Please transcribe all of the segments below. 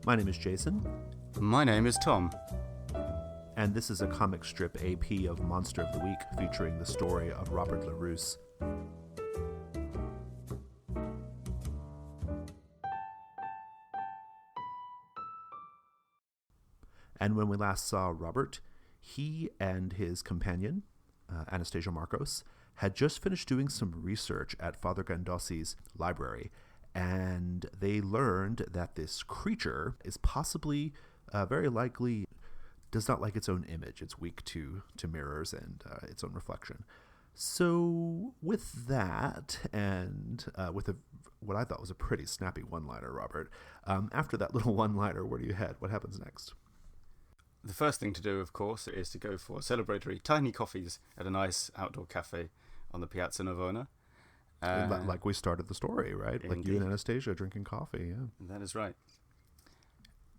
My name is Jason. My name is Tom. And this is a comic strip AP of Monster of the Week featuring the story of Robert LaRousse. And when we last saw Robert, he and his companion, Anastasia Markos, had just finished doing some research at Father Gandossi's library, and they learned that this creature is possibly, very likely, does not like its own image. It's weak to mirrors and its own reflection. So with that, and with what I thought was a pretty snappy one-liner, Robert, after that little one-liner, where do you head? What happens next? The first thing to do, of course, is to go for celebratory tiny coffees at a nice outdoor cafe on the Piazza Navona. Like we started the story, right? Indeed. Like you and Anastasia drinking coffee, yeah. That is right.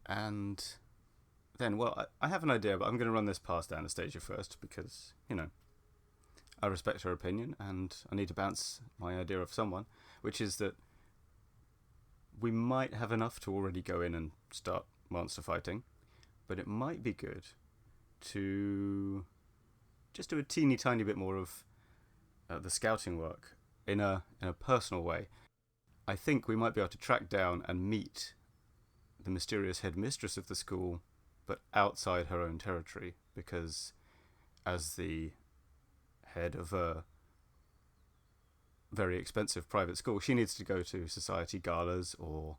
And then, well, I have an idea, but I'm going to run this past Anastasia first because, I respect her opinion and I need to bounce my idea off someone, which is that we might have enough to already go in and start monster fighting, but it might be good to just do a teeny tiny bit more of the scouting work in a personal way. I think we might be able to track down and meet the mysterious headmistress of the school, but outside her own territory, because as the head of a very expensive private school, she needs to go to society galas or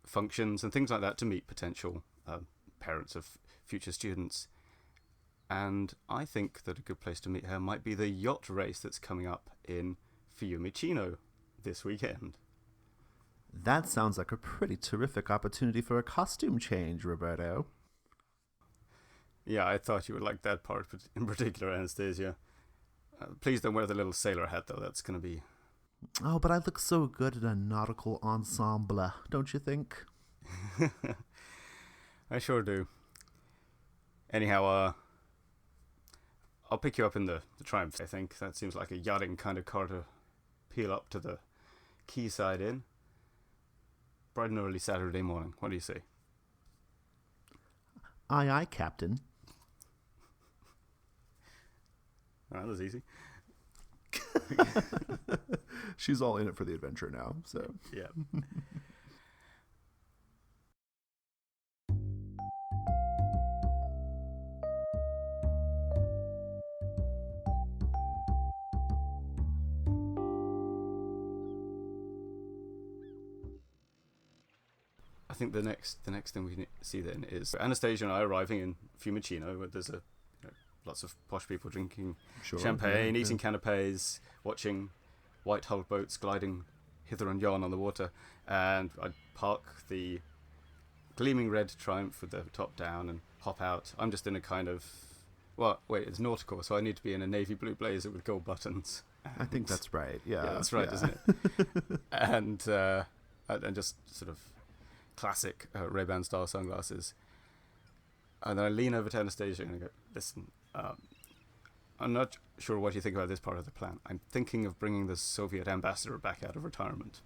functions and things like that to meet potential parents of future students. And I think that a good place to meet her might be the yacht race that's coming up in Fiumicino this weekend. That sounds like a pretty terrific opportunity for a costume change, Roberto. Yeah, I thought you would like that part in particular, Anastasia. Please don't wear the little sailor hat, though. That's going to be... Oh, but I look so good in a nautical ensemble, don't you think? I sure do. Anyhow, I'll pick you up in the Triumph, I think. That seems like a yachting kind of car to peel up to the quayside in. Bright and early Saturday morning. What do you say? Aye, aye, Captain. That was easy. She's all in it for the adventure now, so... Yeah. I think the next thing we see then is Anastasia and I arriving in Fiumicino, where there's lots of posh people drinking champagne, eating canapes, watching white-hulled boats gliding hither and yon on the water, and I'd park the gleaming red Triumph with the top down and hop out. I'm just in a kind of... Well, wait, it's nautical, so I need to be in a navy blue blazer with gold buttons. I think that's right, yeah. Yeah, that's right, isn't it? And just sort of classic Ray-Ban style sunglasses. And then I lean over to Anastasia and I go, listen, I'm not sure what you think about this part of the plan. I'm thinking of bringing the Soviet ambassador back out of retirement.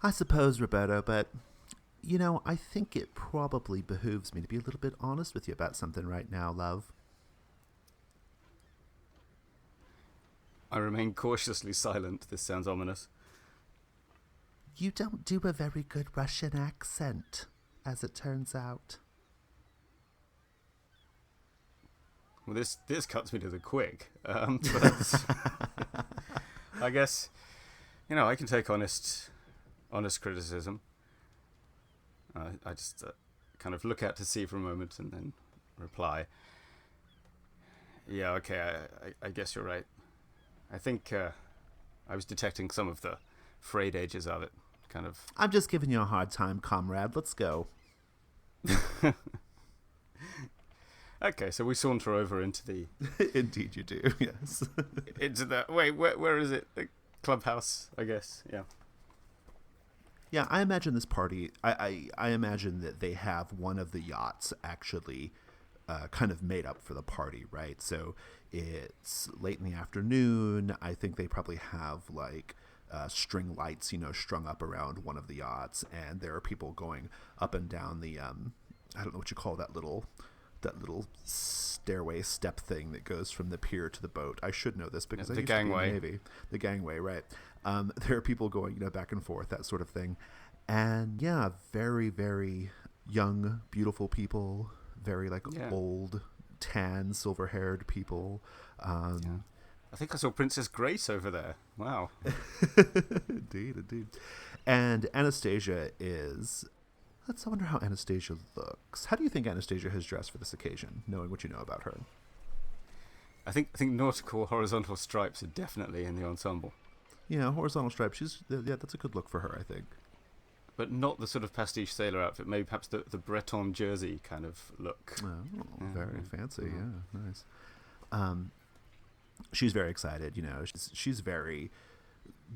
I suppose, Roberto, but, I think it probably behooves me to be a little bit honest with you about something right now, love. I remain cautiously silent. This sounds ominous. You don't do a very good Russian accent, as it turns out. Well, this cuts me to the quick. But I guess, I can take honest criticism. I just kind of look out to sea for a moment and then reply. Yeah, okay, I guess you're right. I think I was detecting some of the frayed edges of it. Kind of. I'm just giving you a hard time, comrade. Let's go. Okay, so we saunter over into the... Indeed you do, yes. Into the... Wait, where is it? The clubhouse, I guess, yeah. Yeah, I imagine this party... I imagine that they have one of the yachts actually kind of made up for the party, right? So it's late in the afternoon. I think they probably have, like... string lights, strung up around one of the yachts, and there are people going up and down the I don't know what you call that little stairway step thing that goes from the pier to the boat. I should know this because I used to be in the Navy. The gangway, right? There are people going, back and forth, that sort of thing, and yeah, very, very young, beautiful people, very old, tan, silver-haired people. I think I saw Princess Grace over there. Wow. Indeed. And Anastasia is... I wonder how Anastasia looks. How do you think Anastasia has dressed for this occasion, knowing what you know about her? I think nautical horizontal stripes are definitely in the ensemble. Yeah, horizontal stripes. That's a good look for her, I think. But not the sort of pastiche sailor outfit. Maybe perhaps the Breton jersey kind of look. Oh, very fancy. Yeah, nice. She's very excited. She's very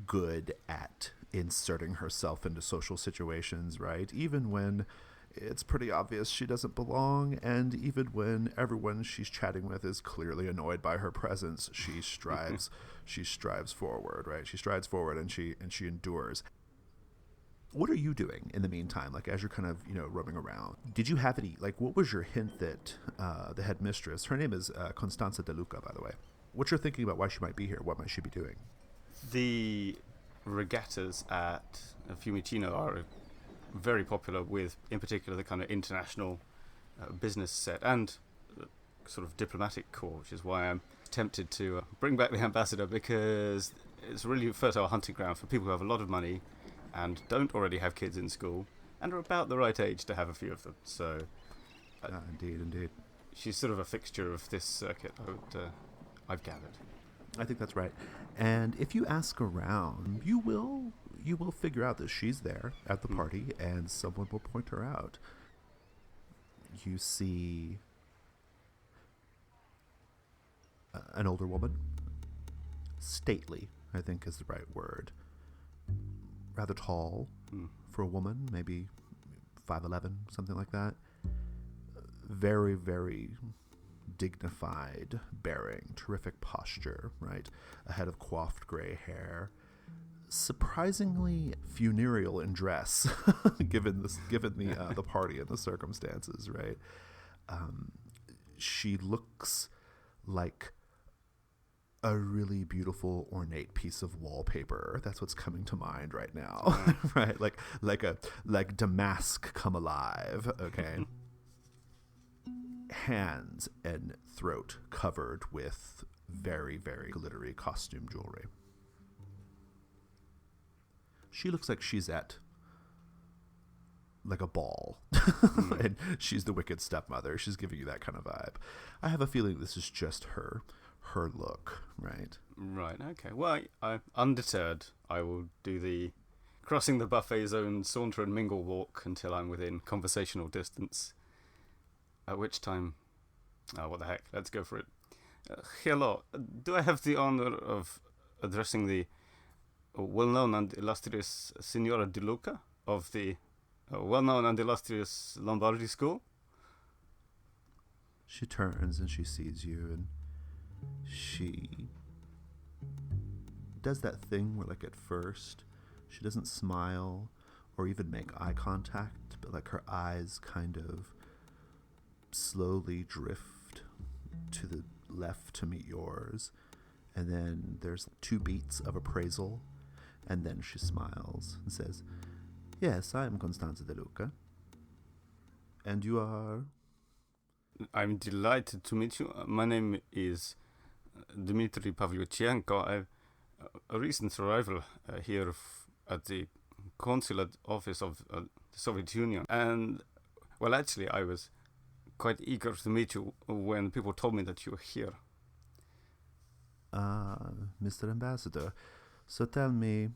good at inserting herself into social situations, right? Even when it's pretty obvious she doesn't belong, and even when everyone she's chatting with is clearly annoyed by her presence, she strives forward, right? She strides forward and she endures. What are you doing in the meantime, as you're kind of, roaming around? Did you have any, what was your hint that the headmistress, her name is Constanza DeLuca, by the way. What you're thinking about why she might be here? What might she be doing? The regattas at Fiumicino are very popular with, in particular, the kind of international business set and sort of diplomatic corps, which is why I'm tempted to bring back the ambassador, because it's really a fertile hunting ground for people who have a lot of money and don't already have kids in school and are about the right age to have a few of them. So, indeed. She's sort of a fixture of this circuit, I've gathered. I think that's right. And if you ask around, you will figure out that she's there at the party, and someone will point her out. You see an older woman, stately, I think is the right word. Rather tall for a woman, maybe 5'11", something like that. Very, very dignified bearing, terrific posture, right? A head of coiffed gray hair. Surprisingly funereal in dress, given the party and the circumstances, right? She looks like a really beautiful, ornate piece of wallpaper. That's what's coming to mind right now, right? Like Damask come alive. Okay. Hands and throat covered with very, very glittery costume jewelry. She looks like she's at a ball. And she's the wicked stepmother. She's giving you that kind of vibe. I have a feeling this is just her look, right? Right, okay. Well, I'm undeterred. I will do the crossing the buffet zone saunter and mingle walk until I'm within conversational distance. At which time, what the heck, let's go for it. Hello, do I have the honor of addressing the well-known and illustrious Signora DeLuca of the well-known and illustrious Lombardi school? She turns and she sees you, and she does that thing where, at first, she doesn't smile or even make eye contact, but her eyes kind of slowly drift to the left to meet yours, and then there's 2 beats of appraisal, and then she smiles and says, "Yes, I am Constanza DeLuca. And you are?" I'm delighted to meet you. My name is Dmitry Pavlyuchenko. I'm a recent arrival here at the consulate office of the Soviet Union, and well, actually, I was quite eager to meet you when people told me that you were here. Mr. Ambassador, so tell me,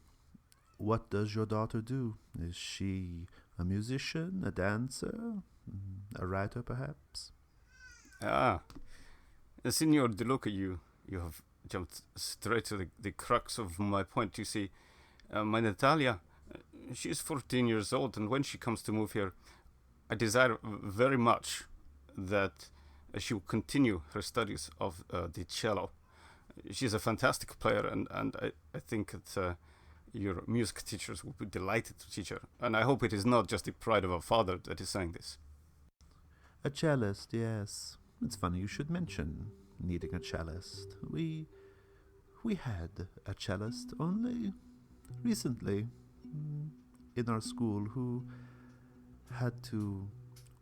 what does your daughter do? Is she a musician, a dancer, a writer, perhaps? Signor DeLuca, you have jumped straight to the crux of my point. You see, my Natalia, she's 14 years old, and when she comes to move here, I desire very much that she will continue her studies of the cello. She's a fantastic player, and I think that your music teachers will be delighted to teach her. And I hope it is not just the pride of our father that is saying this. A cellist, yes. It's funny you should mention needing a cellist. We had a cellist only recently in our school who had to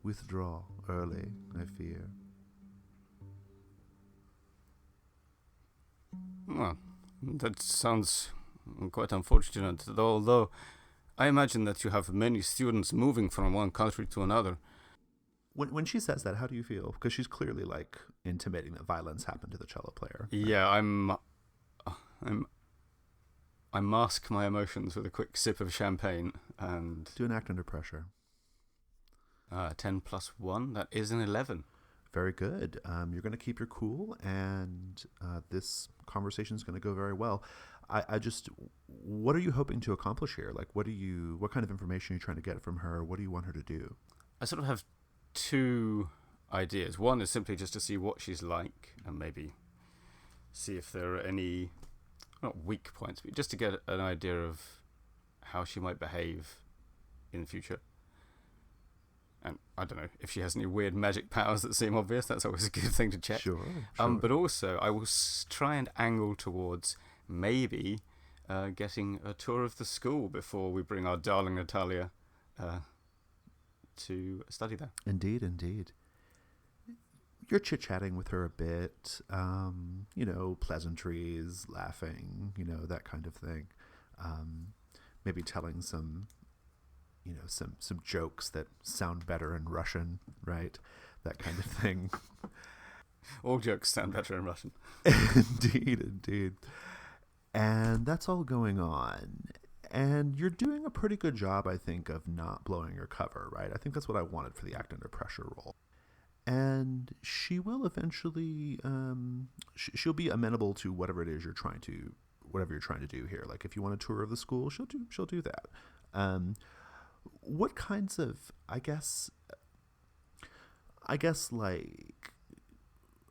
withdraw early, I fear. Well, that sounds quite unfortunate, although I imagine that you have many students moving from one country to another. When she says that, how do you feel? Because she's clearly like intimating that violence happened to the cello player. Yeah, I mask my emotions with a quick sip of champagne and do an act under pressure. 10 plus 1, that is an 11. Very good. You're going to keep your cool, and this conversation is going to go very well. I just, what are you hoping to accomplish here? Like, what kind of information are you trying to get from her? What do you want her to do? I sort of have two ideas. One is simply just to see what she's like, and maybe see if there are any, not weak points, but just to get an idea of how she might behave in the future. And I don't know if she has any weird magic powers that seem obvious. That's always a good thing to check. Sure. But also, I will try and angle towards maybe getting a tour of the school before we bring our darling Natalia to study there. Indeed. You're chit-chatting with her a bit, pleasantries, laughing, that kind of thing. Maybe telling some jokes that sound better in Russian, right? That kind of thing. All jokes sound better in Russian. Indeed. And that's all going on. And you're doing a pretty good job, I think, of not blowing your cover, right? I think that's what I wanted for the act under pressure role. And she will eventually, she'll be amenable to whatever you're trying to do here. Like if you want a tour of the school, she'll do that. What kinds of, I guess like,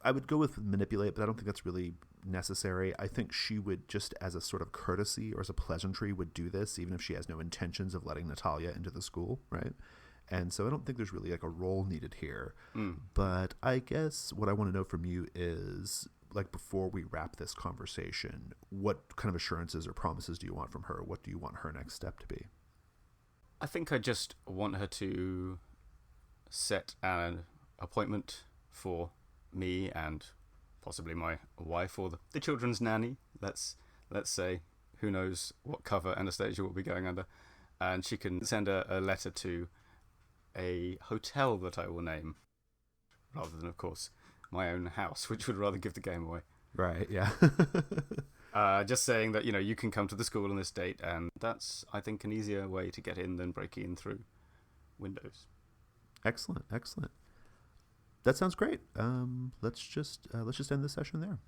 I would go with manipulate, but I don't think that's really necessary. I think she would just as a sort of courtesy or as a pleasantry would do this, even if she has no intentions of letting Natalia into the school, right? And so I don't think there's really like a role needed here. But I guess what I want to know from you is, like, before we wrap this conversation, what kind of assurances or promises do you want from her? What do you want her next step to be? I think I just want her to set an appointment for me and possibly my wife or the children's nanny. Let's say, who knows what cover Anastasia will be going under. And she can send a letter to a hotel that I will name, rather than, of course, my own house, which would rather give the game away. Right, yeah. Just saying that, you can come to the school on this date, and that's, I think, an easier way to get in than breaking in through windows. Excellent. That sounds great. Let's just end this session there.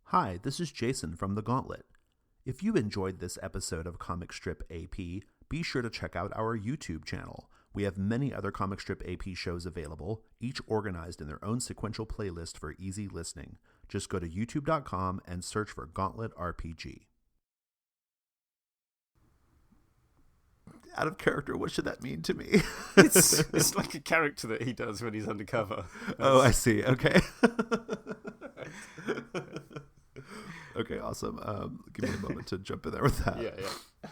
Hi, this is Jason from The Gauntlet. If you enjoyed this episode of Comic Strip AP, be sure to check out our YouTube channel. We have many other Comic Strip AP shows available, each organized in their own sequential playlist for easy listening. Just go to youtube.com and search for Gauntlet RPG. Out of character, what should that mean to me? It's like a character that he does when he's undercover. Oh, I see. Okay. Okay, awesome. Give me a moment to jump in there with that. Yeah.